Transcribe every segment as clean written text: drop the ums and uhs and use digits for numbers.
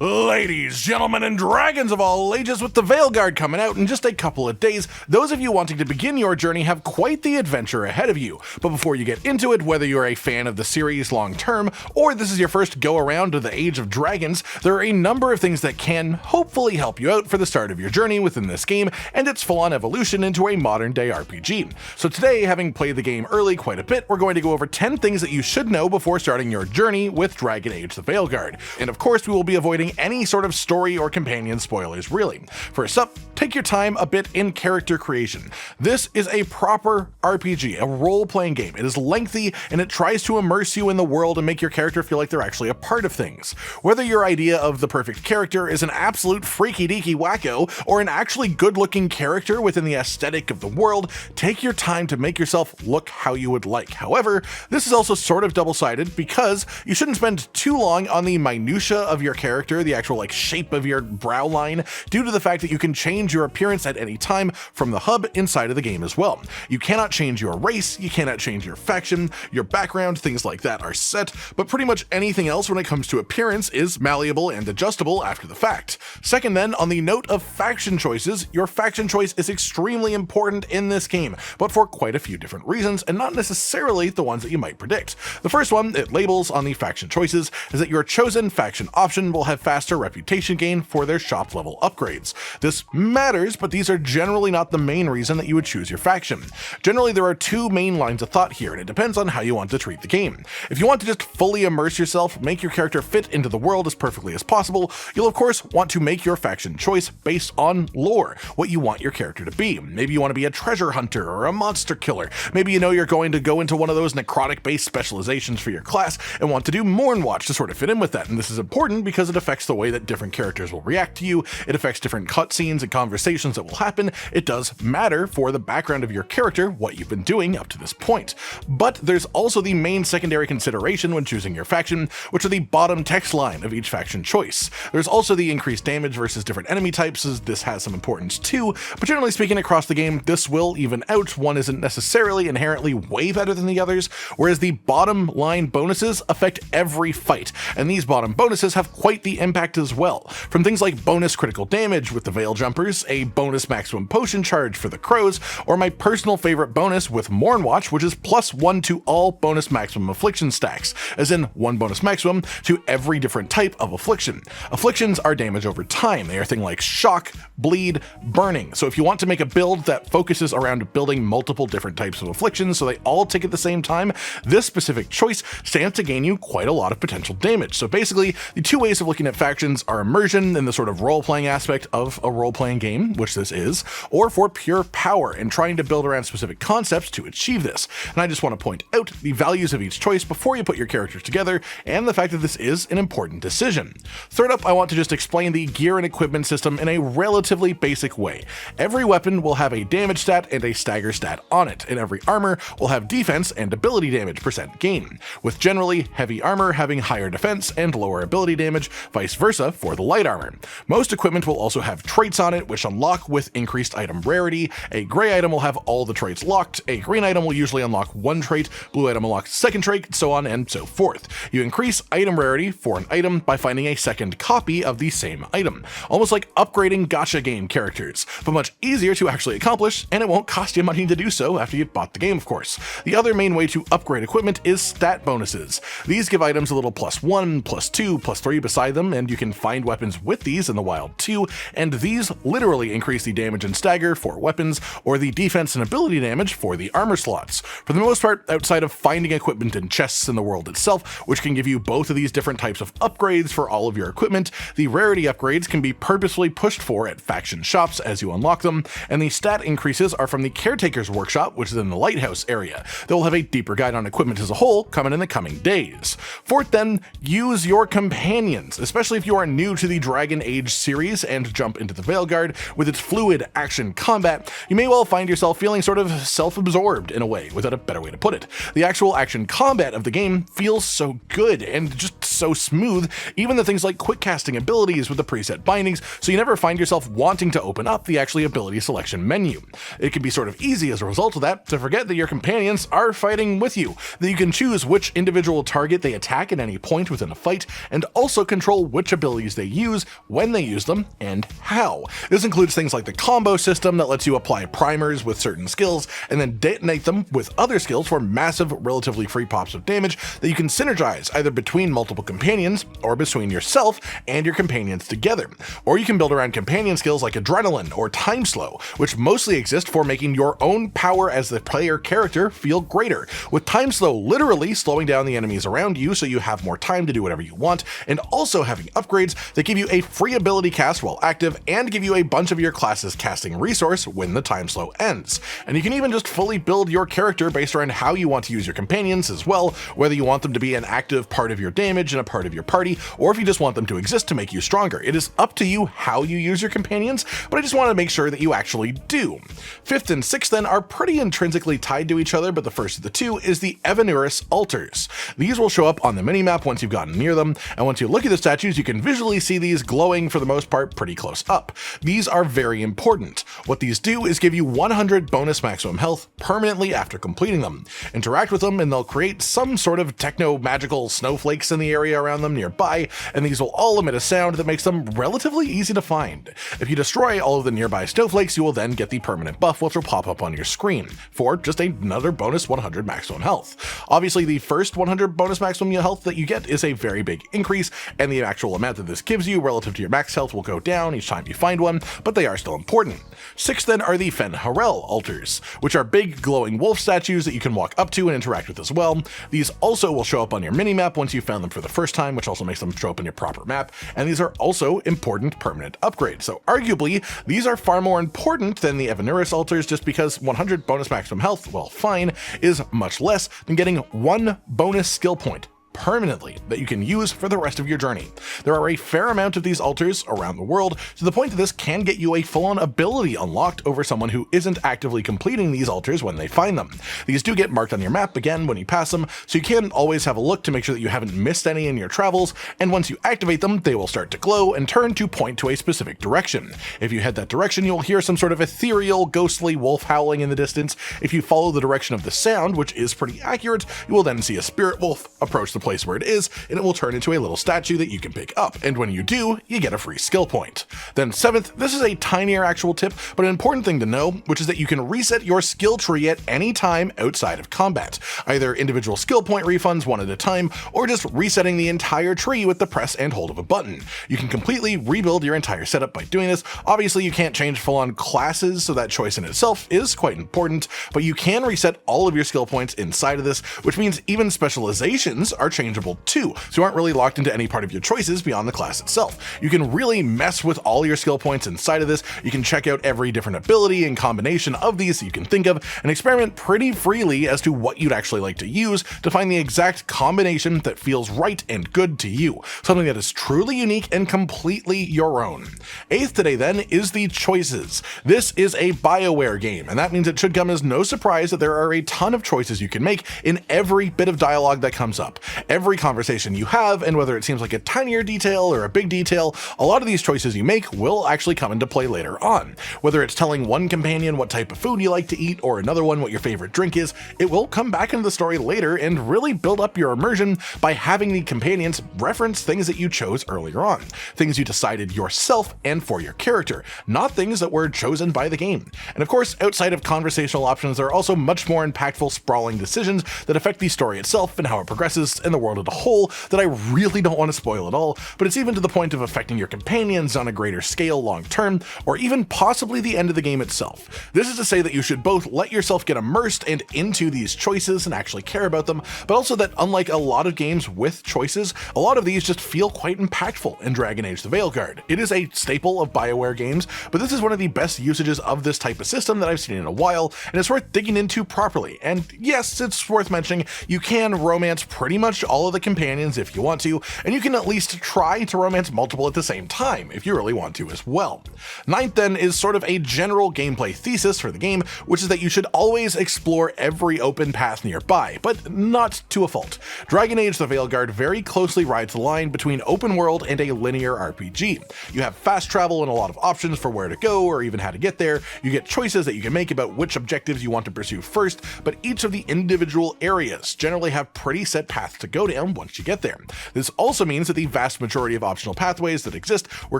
Ladies, gentlemen, and dragons of all ages, with the Veilguard coming out in just a couple of days, those of you wanting to begin your journey have quite the adventure ahead of you. But before you get into it, whether you're a fan of the series long term, or this is your first go around to the Age of Dragons, there are a number of things that can hopefully help you out for the start of your journey within this game and its full-on evolution into a modern day RPG. So today, having played the game early quite a bit, we're going to go over 10 things that you should know before starting your journey with Dragon Age the Veilguard. And of course, we will be avoiding any sort of story or companion spoilers, really. First up, take your time a bit in character creation. This is a proper RPG, a role-playing game. It is lengthy and it tries to immerse you in the world and make your character feel like they're actually a part of things. Whether your idea of the perfect character is an absolute freaky-deaky wacko or an actually good-looking character within the aesthetic of the world, take your time to make yourself look how you would like. However, this is also sort of double-sided because you shouldn't spend too long on the minutia of your character, the actual shape of your brow line, due to the fact that you can change your appearance at any time from the hub inside of the game as well. You cannot change your race, you cannot change your faction, your background, things like that are set, but pretty much anything else when it comes to appearance is malleable and adjustable after the fact. Second then, on the note of faction choices, your faction choice is extremely important in this game, but for quite a few different reasons, and not necessarily the ones that you might predict. The first one it labels on the faction choices is that your chosen faction option will have faster reputation gain for their shop level upgrades. This matters, but these are generally not the main reason that you would choose your faction. Generally, there are two main lines of thought here, and it depends on how you want to treat the game. If you want to just fully immerse yourself, make your character fit into the world as perfectly as possible, you'll of course want to make your faction choice based on lore, what you want your character to be. Maybe you want to be a treasure hunter or a monster killer. Maybe you know you're going to go into one of those necrotic-based specializations for your class and want to do Mournwatch to sort of fit in with that, and this is important because it affects the way that different characters will react to you, it affects different cutscenes and conversations that will happen. It does matter for the background of your character, what you've been doing up to this point. But there's also the main secondary consideration when choosing your faction, which are the bottom text line of each faction choice. There's also the increased damage versus different enemy types, as this has some importance too, but generally speaking across the game, this will even out. One isn't necessarily inherently way better than the others, whereas the bottom line bonuses affect every fight, and these bottom bonuses have quite the impact as well. From things like bonus critical damage with the Veil Jumpers, a bonus maximum potion charge for the Crows, or my personal favorite bonus with Mournwatch, which is +1 to all bonus maximum affliction stacks, as in 1 bonus maximum to every different type of affliction. Afflictions are damage over time. They are things like shock, bleed, burning. So if you want to make a build that focuses around building multiple different types of afflictions so they all tick at the same time, this specific choice stands to gain you quite a lot of potential damage. So basically, the two ways of looking at factions are immersion in the sort of role-playing aspect of a role-playing game, which this is, or for pure power and trying to build around specific concepts to achieve this. And I just want to point out the values of each choice before you put your characters together, and the fact that this is an important decision. Third up, I want to just explain the gear and equipment system in a relatively basic way. Every weapon will have a damage stat and a stagger stat on it, and every armor will have defense and ability damage % gain, with generally heavy armor having higher defense and lower ability damage, vice versa for the light armor. Most equipment will also have traits on it which unlock with increased item rarity. A gray item will have all the traits locked, a green item will usually unlock one trait, blue item unlocks second trait, so on and so forth. You increase item rarity for an item by finding a second copy of the same item, almost like upgrading gacha game characters, but much easier to actually accomplish, and it won't cost you money to do so after you've bought the game, of course. The other main way to upgrade equipment is stat bonuses. These give items a little +1, +2, +3 beside them, and you can find weapons with these in the wild too, and these literally increase the damage and stagger for weapons, or the defense and ability damage for the armor slots. For the most part, outside of finding equipment in chests in the world itself, which can give you both of these different types of upgrades for all of your equipment, the rarity upgrades can be purposefully pushed for at faction shops as you unlock them, and the stat increases are from the Caretaker's Workshop, which is in the Lighthouse area. They will have a deeper guide on equipment as a whole coming in the coming days. Fourth then, use your companions, especially if you are new to the Dragon Age series and jump into the Veilguard with its fluid action combat. You may well find yourself feeling sort of self-absorbed in a way, without a better way to put it. The actual action combat of the game feels so good and just so smooth, even the things like quick casting abilities with the preset bindings, so you never find yourself wanting to open up the actually ability selection menu. It can be sort of easy as a result of that to forget that your companions are fighting with you, that you can choose which individual target they attack at any point within a fight, and also control which abilities they use, when they use them, and how. This includes things like the combo system that lets you apply primers with certain skills and then detonate them with other skills for massive, relatively free pops of damage that you can synergize either between multiple companions or between yourself and your companions together. Or you can build around companion skills like Adrenaline or Time Slow, which mostly exist for making your own power as the player character feel greater, with Time Slow literally slowing down the enemies around you so you have more time to do whatever you want, and also having upgrades that give you a free ability cast while active and give you a bunch of your class's casting resource when the time slow ends. And you can even just fully build your character based around how you want to use your companions as well, whether you want them to be an active part of your damage and a part of your party, or if you just want them to exist to make you stronger. It is up to you how you use your companions, but I just want to make sure that you actually do. Fifth and sixth then are pretty intrinsically tied to each other, but the first of the two is the Evanuris altars. These will show up on the minimap once you've gotten near them, and once you look at the statues, you can visually see these glowing for the most part pretty close up. These are very important. What these do is give you 100 bonus maximum health permanently after completing them. Interact with them and they'll create some sort of techno-magical snowflakes in the area around them nearby, and these will all emit a sound that makes them relatively easy to find. If you destroy all of the nearby snowflakes, you will then get the permanent buff, which will pop up on your screen for just another bonus 100 maximum health. Obviously, the first 100 bonus maximum health that you get is a very big increase, and the actual amount that this gives you relative to your max health will go down each time you find one, but they are still important. Sixth then are the Fen Harel altars, which are big glowing wolf statues that you can walk up to and interact with as well. These also will show up on your minimap once you found them for the first time, which also makes them show up in your proper map, and these are also important permanent upgrades. So arguably, these are far more important than the Evanuris altars just because 100 bonus maximum health, well fine, is much less than getting one bonus skill point permanently that you can use for the rest of your journey. There are a fair amount of these altars around the world, to the point that this can get you a full-on ability unlocked over someone who isn't actively completing these altars when they find them. These do get marked on your map again when you pass them, so you can always have a look to make sure that you haven't missed any in your travels, and once you activate them, they will start to glow and turn to point to a specific direction. If you head that direction, you'll hear some sort of ethereal, ghostly wolf howling in the distance. If you follow the direction of the sound, which is pretty accurate, you will then see a spirit wolf approach the place where it is, and it will turn into a little statue that you can pick up, and when you do, you get a free skill point. Then seventh, this is a tinier actual tip, but an important thing to know, which is that you can reset your skill tree at any time outside of combat, either individual skill point refunds one at a time, or just resetting the entire tree with the press and hold of a button. You can completely rebuild your entire setup by doing this. Obviously, you can't change full-on classes, so that choice in itself is quite important, but you can reset all of your skill points inside of this, which means even specializations are changeable too, so you aren't really locked into any part of your choices beyond the class itself. You can really mess with all your skill points inside of this. You can check out every different ability and combination of these that you can think of, and experiment pretty freely as to what you'd actually like to use to find the exact combination that feels right and good to you, something that is truly unique and completely your own. Eighth today then is the choices. This is a BioWare game, and that means it should come as no surprise that there are a ton of choices you can make in every bit of dialogue that comes up. Every conversation you have, and whether it seems like a tinier detail or a big detail, a lot of these choices you make will actually come into play later on. Whether it's telling one companion what type of food you like to eat or another one what your favorite drink is, it will come back into the story later and really build up your immersion by having the companions reference things that you chose earlier on, things you decided yourself and for your character, not things that were chosen by the game. And of course, outside of conversational options, there are also much more impactful, sprawling decisions that affect the story itself and how it progresses and the world as a whole that I really don't want to spoil at all, but it's even to the point of affecting your companions on a greater scale long term, or even possibly the end of the game itself. This is to say that you should both let yourself get immersed and into these choices and actually care about them, but also that unlike a lot of games with choices, a lot of these just feel quite impactful in Dragon Age the Veilguard. It is a staple of BioWare games, but this is one of the best usages of this type of system that I've seen in a while, and it's worth digging into properly. And yes, it's worth mentioning, you can romance pretty much all of the companions if you want to, and you can at least try to romance multiple at the same time if you really want to as well. Ninth then is sort of a general gameplay thesis for the game, which is that you should always explore every open path nearby, but not to a fault. Dragon Age the Veilguard very closely rides the line between open world and a linear RPG. You have fast travel and a lot of options for where to go or even how to get there. You get choices that you can make about which objectives you want to pursue first, but each of the individual areas generally have pretty set paths to go down once you get there. This also means that the vast majority of optional pathways that exist were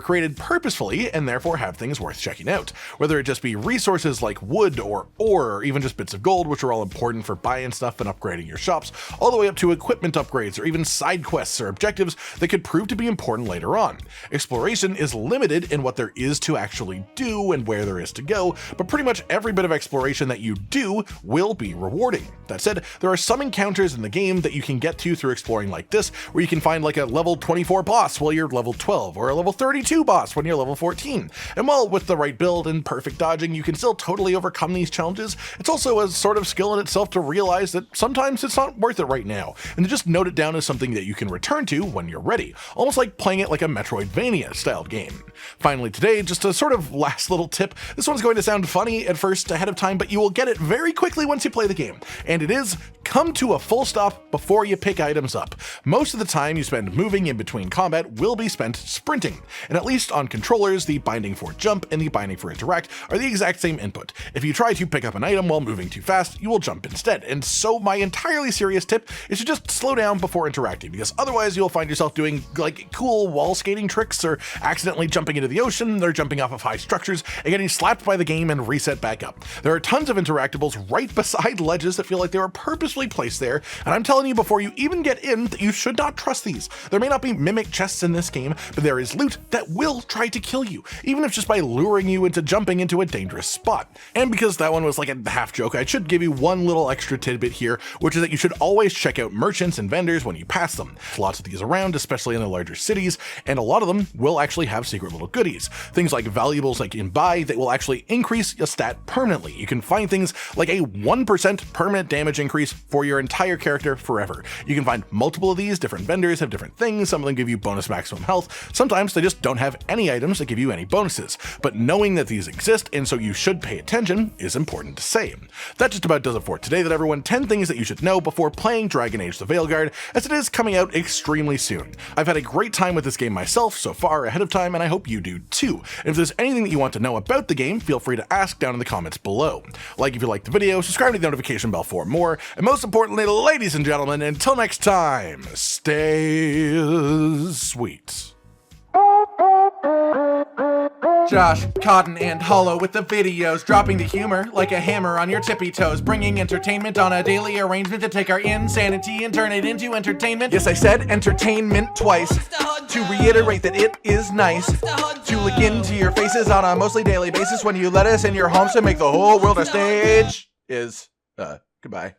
created purposefully and therefore have things worth checking out, whether it just be resources like wood or ore, or even just bits of gold, which are all important for buying stuff and upgrading your shops, all the way up to equipment upgrades or even side quests or objectives that could prove to be important later on. Exploration is limited in what there is to actually do and where there is to go, but pretty much every bit of exploration that you do will be rewarding. That said, there are some encounters in the game that you can get to through exploring like this, where you can find like a level 24 boss while you're level 12, or a level 32 boss when you're level 14. And while with the right build and perfect dodging you can still totally overcome these challenges, it's also a sort of skill in itself to realize that sometimes it's not worth it right now, and to just note it down as something that you can return to when you're ready, almost like playing it like a Metroidvania styled game. Finally today, just a sort of last little tip. This one's going to sound funny at first ahead of time, but you will get it very quickly once you play the game, and it is: come to a full stop before you pick items up. Most of the time you spend moving in between combat will be spent sprinting, and at least on controllers, the binding for jump and the binding for interact are the exact same input. If you try to pick up an item while moving too fast, you will jump instead, and so my entirely serious tip is to just slow down before interacting, because otherwise you'll find yourself doing like cool wall skating tricks, or accidentally jumping into the ocean, or jumping off of high structures and getting slapped by the game and reset back up. There are tons of interactables right beside ledges that feel like they were purposely placed there, and I'm telling you before you even get in that you should not trust these. There may not be mimic chests in this game, but there is loot that will try to kill you, even if just by luring you into jumping into a dangerous spot. And because that one was like a half joke, I should give you one little extra tidbit here, which is that you should always check out merchants and vendors when you pass them. Lots of these around, especially in the larger cities, and a lot of them will actually have secret little goodies. Things like valuables like in buy that will actually increase a stat permanently. You can find things like a 1% permanent damage increase for your entire character forever. You can find multiple of these. Different vendors have different things. Some of them give you bonus maximum health. Sometimes they just don't have any items that give you any bonuses. But knowing that these exist, and so you should pay attention, is important to say. That just about does it for today, that everyone. 10 things that you should know before playing Dragon Age the Veilguard, as it is coming out extremely soon. I've had a great time with this game myself so far ahead of time, and I hope you do too. And if there's anything that you want to know about the game, feel free to ask down in the comments below. Like if you liked the video, subscribe to the notification bell for more, and most importantly, ladies and gentlemen, until next time, stay sweet. Josh, Cotton, and Hollow with the videos, dropping the humor like a hammer on your tippy toes, bringing entertainment on a daily arrangement to take our insanity and turn it into entertainment. Yes, I said entertainment twice, to reiterate that it is nice to look into your faces on a mostly daily basis when you let us in your homes to make the whole world a stage. Goodbye.